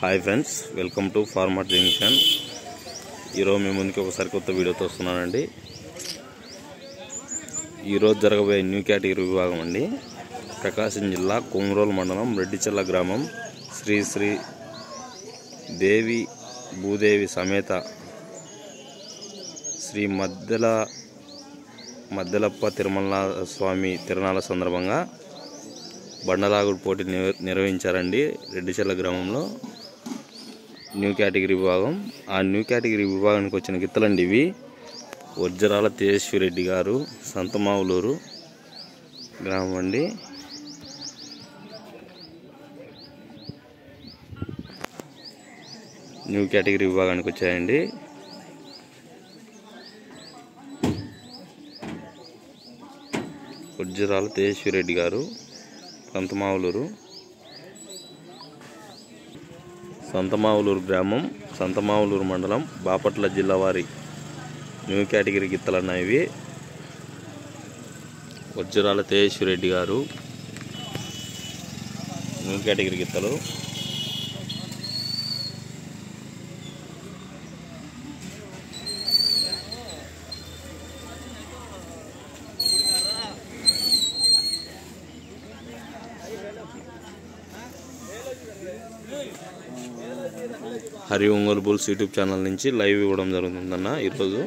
Hi friends, welcome to farmer junction. ఈరోజు మీ ముందుకి ఒకసారి కొత్త వీడియోతో వస్తున్నానండి. ఈరోజు జరగబోయే న్యూ కేటగిరీ విభాగం అండి. ప్రకాశం జిల్లా కొమరోలు మండలం రెడ్డిచెల్ల గ్రామం శ్రీ శ్రీ దేవి భూదేవి సమేత శ్రీ మద్దెలప్ప తిరుమల స్వామి తిరునాళ్ళ సందర్భంగా బండలాగుడు పోటీ నిర్వహించారండి. రెడ్డిచెల్ల గ్రామంలో న్యూ కేటగిరీ విభాగం. ఆ న్యూ కేటగిరీ విభాగానికి వచ్చిన గిత్తలండి ఇవి. వజ్రాల తేజస్విరెడ్డి గారు, సంతమావులూరు గ్రామం అండి. న్యూ కేటగిరీ విభాగానికి వచ్చాయండి. వజ్రాల తేజస్విరెడ్డి గారు, సంతమావులూరు గ్రామం, సంతమావులూరు మండలం, బాపట్ల జిల్లా వారి న్యూ కేటగిరీ గిత్తలన్న ఇవి. వజ్రాల తేజస్విరెడ్డి గారు న్యూ కేటగిరీ గిత్తలు. Hari Ongole bulls YouTube channel నుంచి లైవ్ ఇవ్వడం జరుగుతుందన్న ఈరోజు.